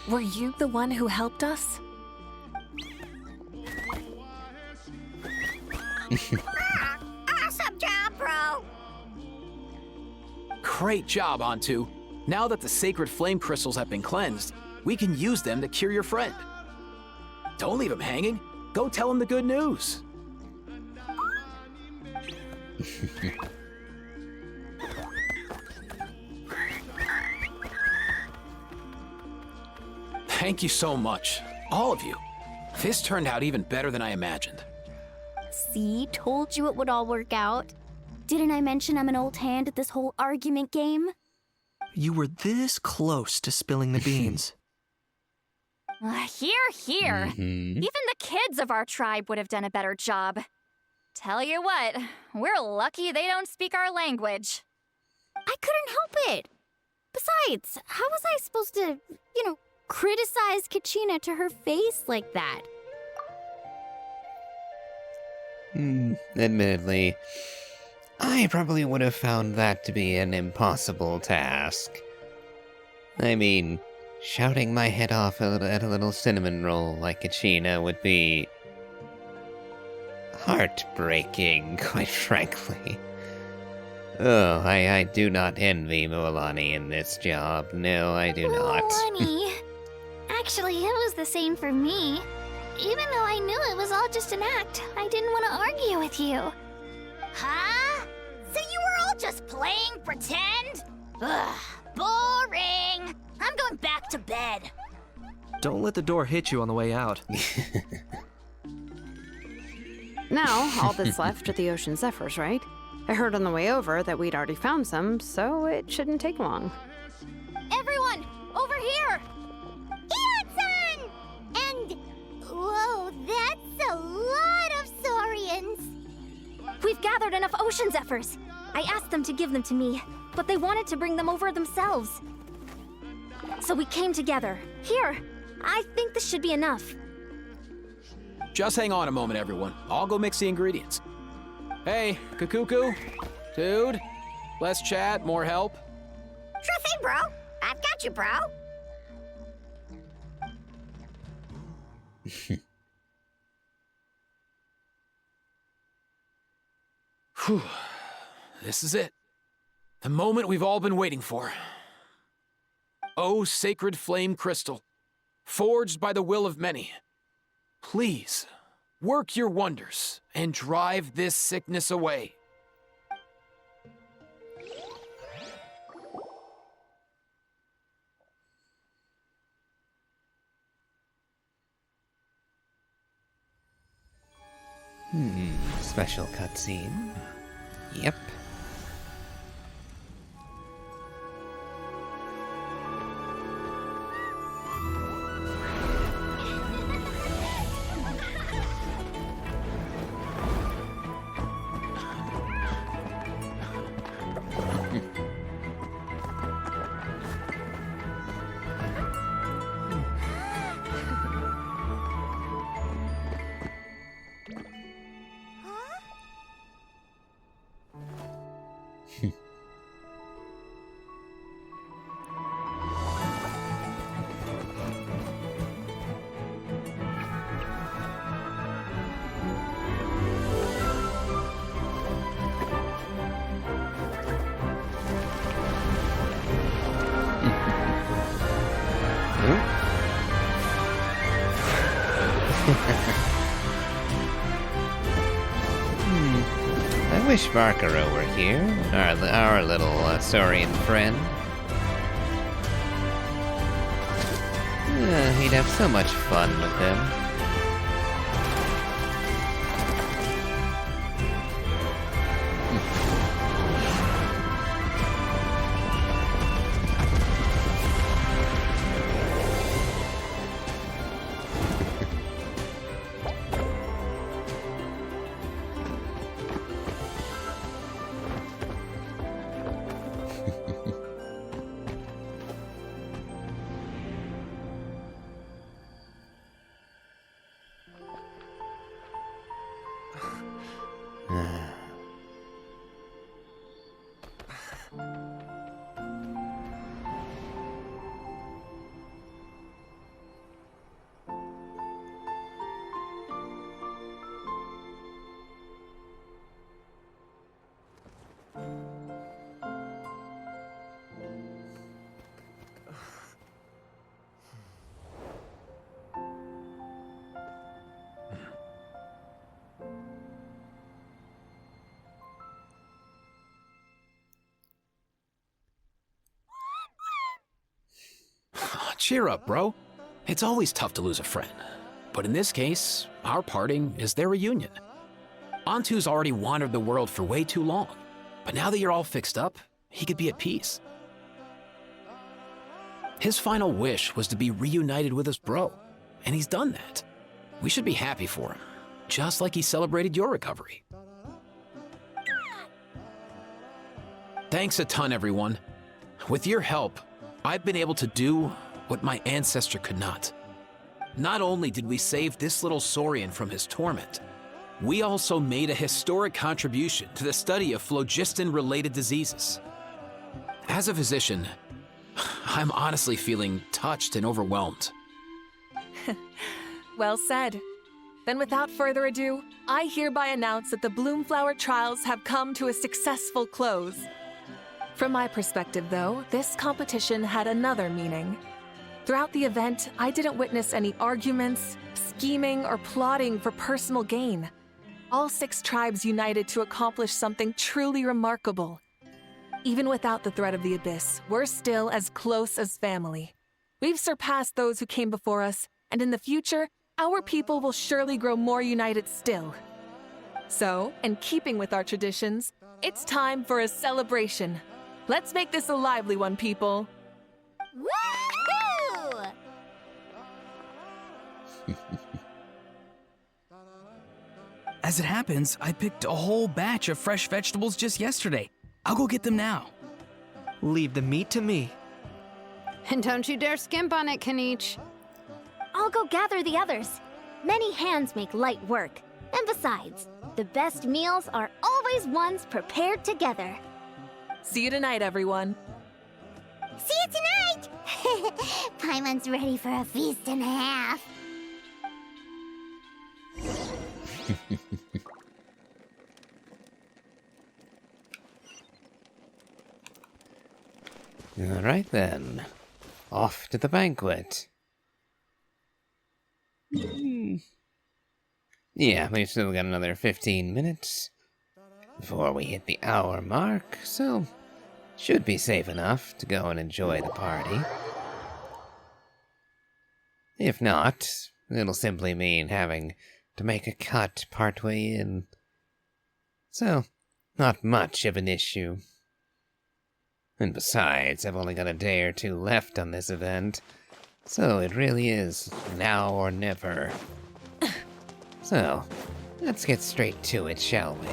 Speaker 10: Were you the one who helped us?
Speaker 7: Awesome job, bro!
Speaker 5: Great job, Antu. Now that the sacred flame crystals have been cleansed, we can use them to cure your friend. Don't leave him hanging. Go tell him the good news. Thank you so much, all of you. This turned out even better than I imagined.
Speaker 2: See, told you it would all work out. Didn't I mention I'm an old hand at this whole argument game?
Speaker 3: You were this close to spilling the beans.
Speaker 4: Here. Even the kids of our tribe would have done a better job. Tell you what, we're lucky they don't speak our language.
Speaker 2: I couldn't help it. Besides, how was I supposed to, criticize Kachina to her face like that?
Speaker 1: Admittedly, I probably would have found that to be an impossible task. I mean, shouting my head off at a little cinnamon roll like Kachina would be heartbreaking, quite frankly. Oh, I do not envy Mualani in this job. No, I do not.
Speaker 7: Funny. Actually, it was the same for me. Even though I knew it was all just an act, I didn't want to argue with you.
Speaker 11: Huh? So you were all just playing pretend? Ugh, boring. I'm going back to bed.
Speaker 3: Don't let the door hit you on the way out.
Speaker 6: Now, all that's left are the Ocean Zephyrs, right? I heard on the way over that we'd already found some, so it shouldn't take long.
Speaker 13: Everyone, over here!
Speaker 11: Ian-san! And, whoa, that's a lot of saurians.
Speaker 4: We've gathered enough Ocean Zephyrs. I asked them to give them to me, but they wanted to bring them over themselves. So we came together. Here, I think this should be enough.
Speaker 5: Just hang on a moment, everyone. I'll go mix the ingredients. Hey, Kakuku? Dude? Less chat, more help?
Speaker 11: Sure thing, bro. I've got you, bro.
Speaker 5: Whew. This is it. The moment we've all been waiting for. Oh, sacred flame crystal, forged by the will of many. Please, work your wonders and drive this sickness away.
Speaker 1: Special cutscene. Yep. I wish Varkaro were here, our little saurian friend. He'd have so much fun with him.
Speaker 5: Cheer up, bro. It's always tough to lose a friend. But in this case, our parting is their reunion. Antu's already wandered the world for way too long. But now that you're all fixed up, he could be at peace. His final wish was to be reunited with his bro, and he's done that. We should be happy for him, just like he celebrated your recovery. Thanks a ton, everyone. With your help, I've been able to do what my ancestor could not. Not only did we save this little saurian from his torment, we also made a historic contribution to the study of phlogiston-related diseases. As a physician, I'm honestly feeling touched and overwhelmed.
Speaker 10: Well said. Then without further ado, I hereby announce that the Bloomflower trials have come to a successful close. From my perspective, though, this competition had another meaning. Throughout the event, I didn't witness any arguments, scheming, or plotting for personal gain. All 6 tribes united to accomplish something truly remarkable. Even without the threat of the Abyss, we're still as close as family. We've surpassed those who came before us, and in the future, our people will surely grow more united still. So, in keeping with our traditions, it's time for a celebration. Let's make this a lively one, people.
Speaker 11: Woo!
Speaker 9: As it happens, I picked a whole batch of fresh vegetables just yesterday. I'll go get them now.
Speaker 3: Leave the meat to me.
Speaker 6: And don't you dare skimp on it, Kanich.
Speaker 13: I'll go gather the others. Many hands make light work. And besides, the best meals are always ones prepared together.
Speaker 10: See you tonight, everyone.
Speaker 11: See you tonight! Paimon's ready for a feast and a half.
Speaker 1: All right then. Off to the banquet. Yeah, we've still got another 15 minutes before we hit the hour mark, so should be safe enough to go and enjoy the party. If not, it'll simply mean having to make a cut partway in. So, not much of an issue. And besides, I've only got a day or two left on this event, so it really is now or never. So, let's get straight to it, shall we?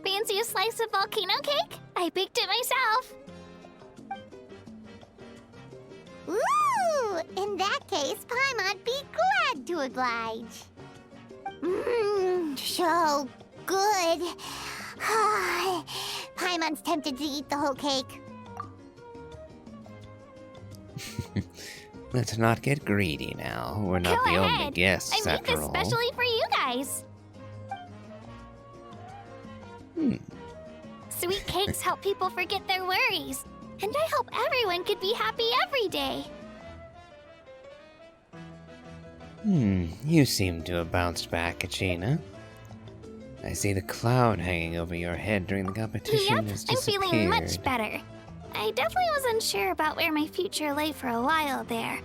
Speaker 7: Fancy a slice of volcano cake? I baked it myself.
Speaker 11: Ooh! In that case, Paimon'd be glad to oblige. Mmm, so good. Paimon's tempted to eat the whole cake.
Speaker 1: Let's not get greedy now. We're not
Speaker 7: Go
Speaker 1: the
Speaker 7: ahead.
Speaker 1: only guests,
Speaker 7: I made
Speaker 1: after
Speaker 7: this
Speaker 1: all.
Speaker 7: specially for you guys. Sweet cakes help people forget their worries. And I hope everyone could be happy every day.
Speaker 1: You seem to have bounced back, Kachina. I see the cloud hanging over your head during the competition
Speaker 7: Yep,
Speaker 1: has
Speaker 7: I'm
Speaker 1: disappeared.
Speaker 7: feeling much better. I definitely was unsure about where my future lay for a while there.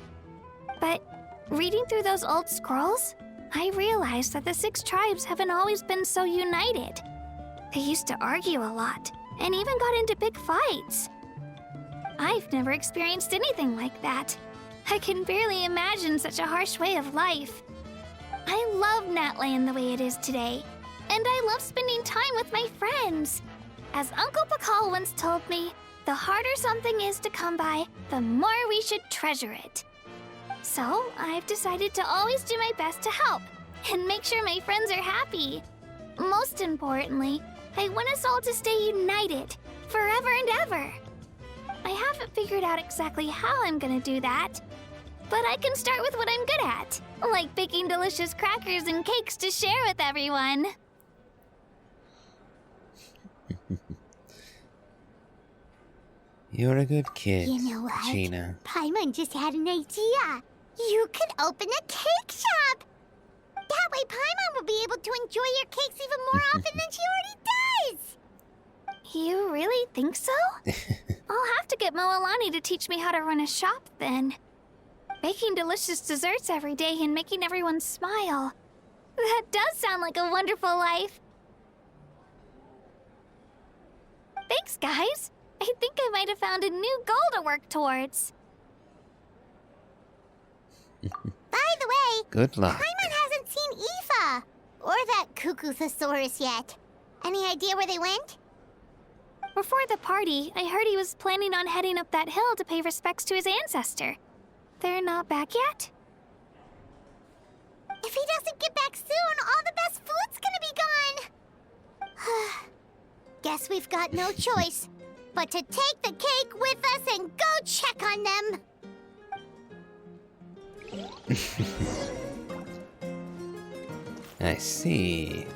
Speaker 7: But reading through those old scrolls, I realized that the 6 tribes haven't always been so united. They used to argue a lot, and even got into big fights. I've never experienced anything like that. I can barely imagine such a harsh way of life. I love Natland the way it is today, and I love spending time with my friends. As Uncle Pakal once told me, the harder something is to come by, the more we should treasure it. So, I've decided to always do my best to help, and make sure my friends are happy. Most importantly, I want us all to stay united, forever and ever. I haven't figured out exactly how I'm gonna do that, but I can start with what I'm good at, like baking delicious crackers and cakes to share with everyone.
Speaker 1: You're a good kid,
Speaker 11: You know what?
Speaker 1: Kachina.
Speaker 11: Paimon just had an idea. You could open a cake shop. That way Paimon will be able to enjoy your cakes even more often than she already does!
Speaker 4: You really think so? I'll have to get Moalani to teach me how to run a shop then. Baking delicious desserts every day and making everyone smile. That does sound like a wonderful life. Thanks, guys. I think I might have found a new goal to work towards.
Speaker 11: By the way,
Speaker 1: Good luck.
Speaker 11: Paimon hasn't seen Aoife or that Cuckoosaurus yet. Any idea where they went?
Speaker 4: Before the party, I heard he was planning on heading up that hill to pay respects to his ancestor. They're not back yet?
Speaker 11: If he doesn't get back soon, all the best food's gonna be gone. Guess we've got no choice but to take the cake with us and go check on them.
Speaker 1: I see.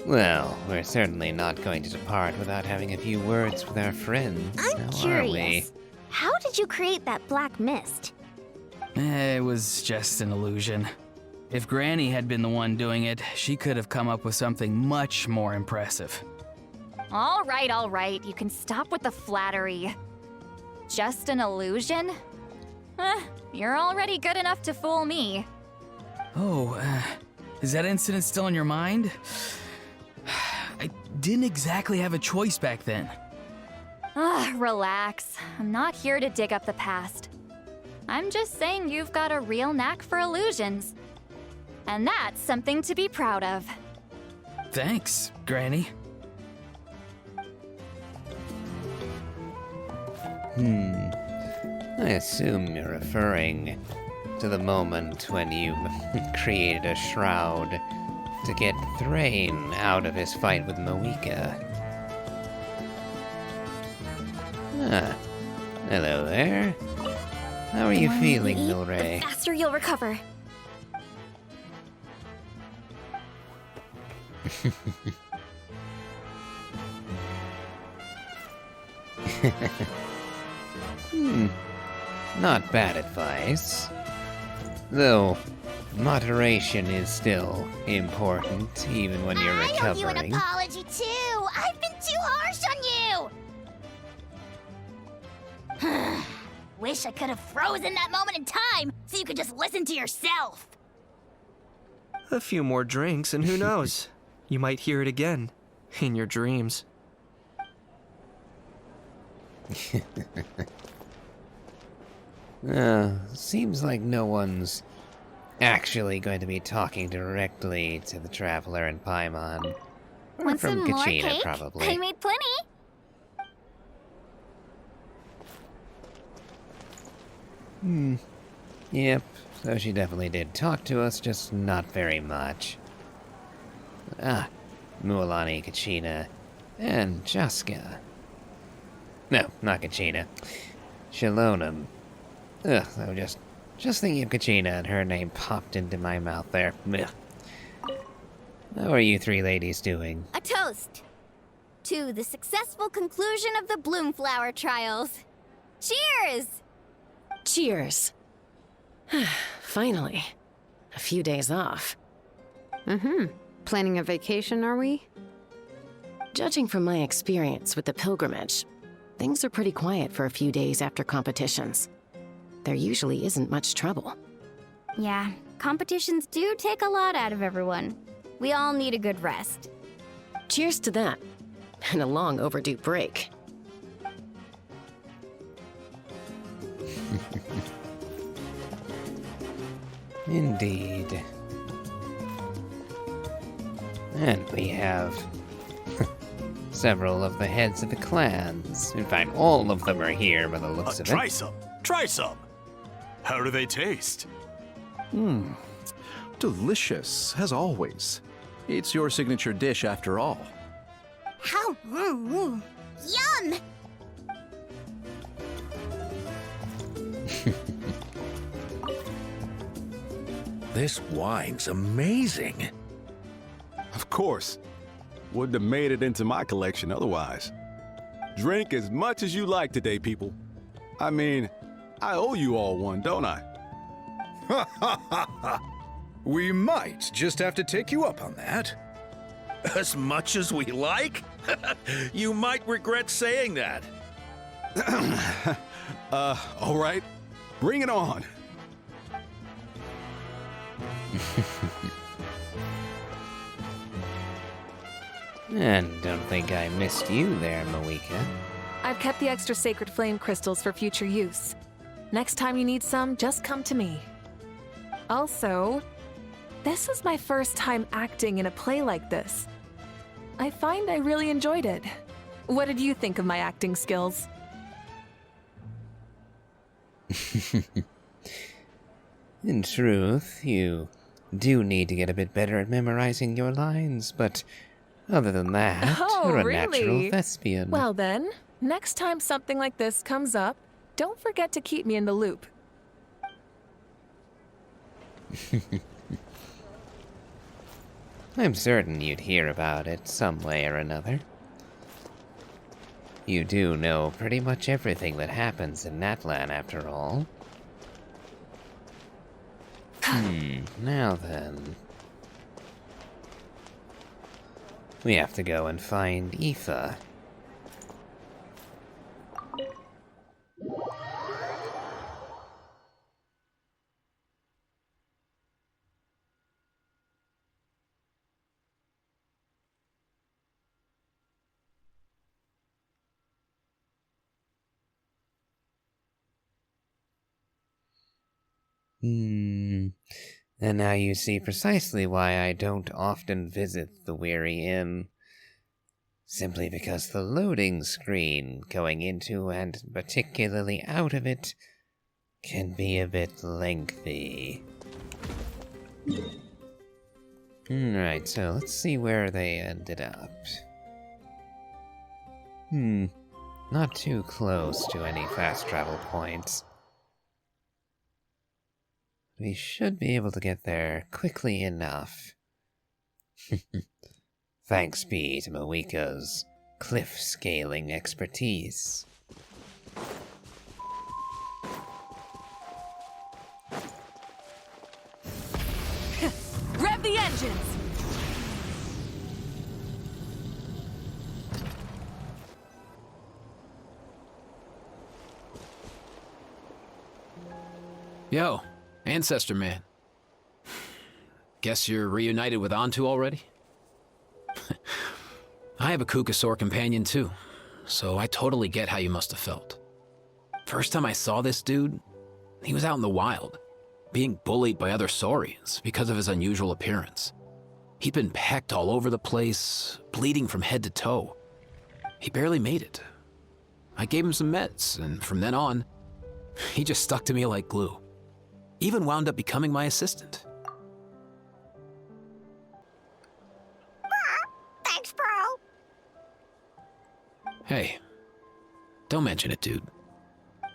Speaker 1: Well, we're certainly not going to depart without having a few words with our friends,
Speaker 2: I'm
Speaker 1: now
Speaker 2: curious.
Speaker 1: are we?
Speaker 2: How did you create that black mist?
Speaker 9: It was just an illusion. If Granny had been the one doing it, she could have come up with something much more impressive.
Speaker 4: All right. You can stop with the flattery. Just an illusion? You're already good enough to fool me.
Speaker 9: Oh, is that incident still in your mind? I didn't exactly have a choice back then.
Speaker 4: Relax. I'm not here to dig up the past. I'm just saying you've got a real knack for illusions. And that's something to be proud of.
Speaker 9: Thanks, Granny.
Speaker 1: I assume you're referring to the moment when you created a shroud to get Thrain out of his fight with Moeka. Hello there. How are you feeling, Milray?
Speaker 2: The faster you'll recover.
Speaker 1: Not bad advice. Though, moderation is still important, even when you're recovering.
Speaker 7: I owe you an apology, too. I've been too harsh on you. Wish I could have frozen that moment in time so you could just listen to yourself.
Speaker 3: A few more drinks, and who knows? You might hear it again. In your dreams.
Speaker 1: Seems like no one's actually going to be talking directly to the Traveler and Paimon. Or
Speaker 2: Want
Speaker 1: from
Speaker 2: some more
Speaker 1: Kachina,
Speaker 2: cake?
Speaker 1: probably.
Speaker 2: I made plenty.
Speaker 1: Yep, so she definitely did talk to us, just not very much. Mualani, Kachina, and Jaska. No, not Kachina. Shalonum. Ugh, so just thinking of Kachina and her name popped into my mouth there. Ugh. How are you three ladies doing?
Speaker 2: A toast to the successful conclusion of the Bloomflower trials. Cheers!
Speaker 8: Cheers. Finally. A few days off.
Speaker 6: Planning a vacation, are we?
Speaker 8: Judging from my experience with the pilgrimage, things are pretty quiet for a few days after competitions. There usually isn't much trouble.
Speaker 2: Yeah, competitions do take a lot out of everyone. We all need a good rest.
Speaker 8: Cheers to that. And a long overdue break.
Speaker 1: Indeed. And we have several of the heads of the clans. In fact, all of them are here by the looks of it.
Speaker 12: Try some. Try some. How do they taste?
Speaker 17: Delicious, as always. It's your signature dish after all.
Speaker 11: How? Yum!
Speaker 12: This wine's amazing.
Speaker 18: Of course. Wouldn't have made it into my collection otherwise. Drink as much as you like today, people. I mean, I owe you all one, don't I?
Speaker 19: We might just have to take you up on that.
Speaker 12: As much as we like? You might regret saying that.
Speaker 18: All right. Bring it on.
Speaker 1: And don't think I missed you there, Moeka.
Speaker 10: I've kept the extra sacred flame crystals for future use. Next time you need some, just come to me. Also, this is my first time acting in a play like this. I find I really enjoyed it. What did you think of my acting skills?
Speaker 1: In truth, you do need to get a bit better at memorizing your lines, but other than that,
Speaker 10: Oh,
Speaker 1: you're a
Speaker 10: really?
Speaker 1: natural thespian.
Speaker 10: Well then, next time something like this comes up, don't forget to keep me in the loop.
Speaker 1: I'm certain you'd hear about it some way or another. You do know pretty much everything that happens in Natlan, after all. Now then. We have to go and find Aoife. And now you see precisely why I don't often visit the Weary Inn. Simply because the loading screen going into and particularly out of it can be a bit lengthy. Right, so let's see where they ended up. Not too close to any fast travel points. We should be able to get there quickly enough. Thanks be to Moeka's cliff scaling expertise.
Speaker 10: Rev the engines!
Speaker 5: Yo, Ancestor Man. Guess you're reunited with Antu already? I have a Kukasaur companion too, so I totally get how you must have felt. First time I saw this dude, he was out in the wild, being bullied by other saurians because of his unusual appearance. He'd been pecked all over the place, bleeding from head to toe. He barely made it. I gave him some meds, and from then on, he just stuck to me like glue. Even wound up becoming my assistant.
Speaker 11: Thanks, bro.
Speaker 5: Hey, don't mention it, dude.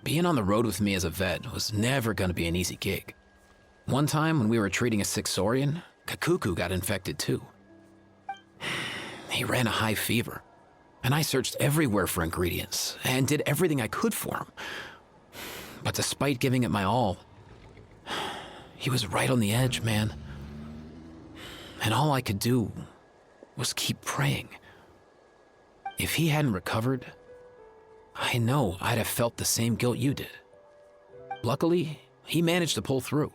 Speaker 5: Being on the road with me as a vet was never gonna be an easy gig. One time when we were treating a sick saurian, Kakuku got infected too. He ran a high fever, and I searched everywhere for ingredients and did everything I could for him. But despite giving it my all, he was right on the edge, man. And all I could do was keep praying. If he hadn't recovered, I know I'd have felt the same guilt you did. Luckily, he managed to pull through,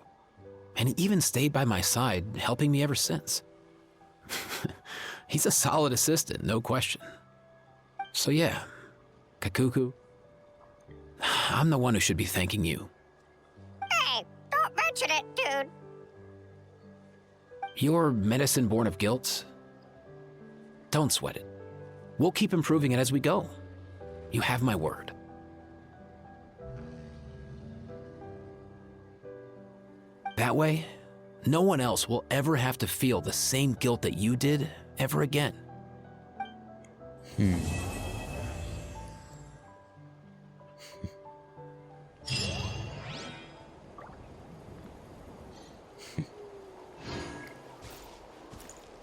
Speaker 5: and he even stayed by my side, helping me ever since. He's a solid assistant, no question. So yeah, Kakuku, I'm the one who should be thanking you.
Speaker 11: Hey, don't mention it, dude.
Speaker 5: Your medicine born of guilt? Don't sweat it. We'll keep improving it as we go. You have my word. That way, no one else will ever have to feel the same guilt that you did ever again.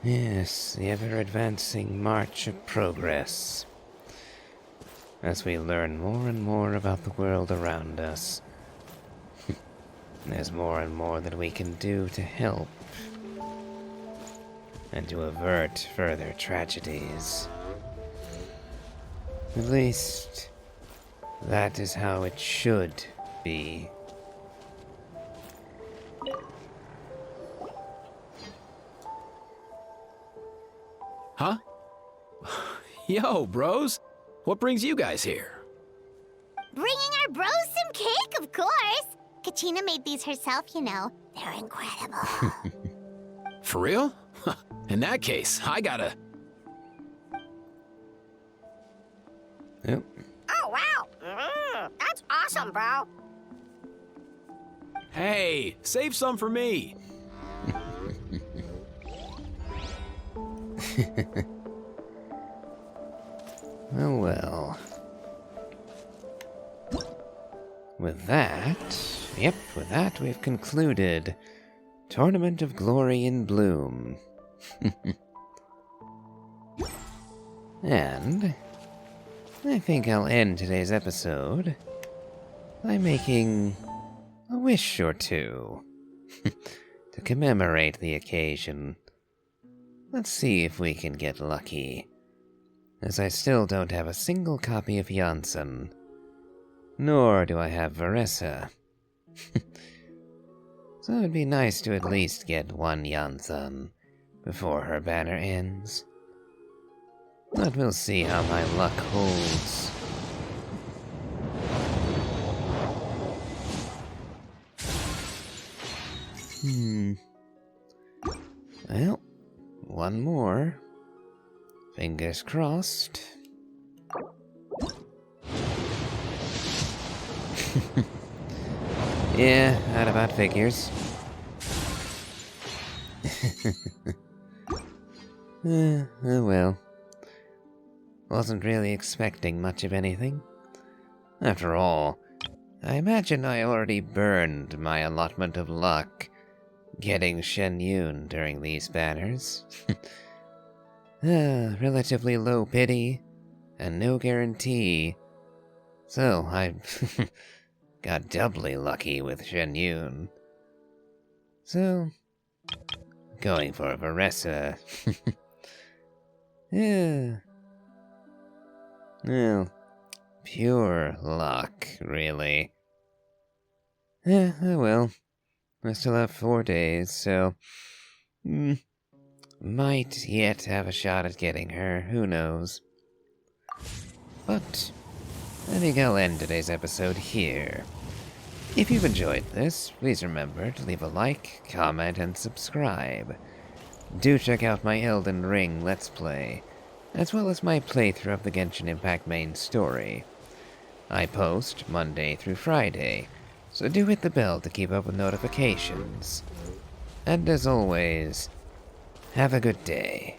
Speaker 1: Yes, the ever-advancing march of progress. As we learn more and more about the world around us, there's more and more that we can do to help and to avert further tragedies. At least, that is how it should be.
Speaker 5: Huh? Yo, bros. What brings you guys here?
Speaker 11: Bringing our bros some cake, of course. Kachina made these herself, you know. They're incredible.
Speaker 5: For real? In that case, I gotta...
Speaker 1: Yep.
Speaker 7: Oh, wow. That's awesome, bro.
Speaker 5: Hey, save some for me.
Speaker 1: Oh well. With that, we've concluded Tournament of Glory in Bloom. And I think I'll end today's episode by making a wish or two to commemorate the occasion. Let's see if we can get lucky, as I still don't have a single copy of Janssen, nor do I have Varessa. So it'd be nice to at least get one Janssen before her banner ends. But we'll see how my luck holds. Well, one more. Fingers crossed. Yeah, that about figures. Oh well. Wasn't really expecting much of anything. After all, I imagine I already burned my allotment of luck getting Shen Yun during these banners. Relatively low pity, and no guarantee. So I got doubly lucky with Shen Yun. So, going for Varessa. Yeah. Well, pure luck, really. Oh well. I still have 4 days, so... might yet have a shot at getting her, who knows. But, I think I'll end today's episode here. If you've enjoyed this, please remember to leave a like, comment, and subscribe. Do check out my Elden Ring Let's Play, as well as my playthrough of the Genshin Impact main story. I post Monday through Friday, so do hit the bell to keep up with notifications. And as always, have a good day.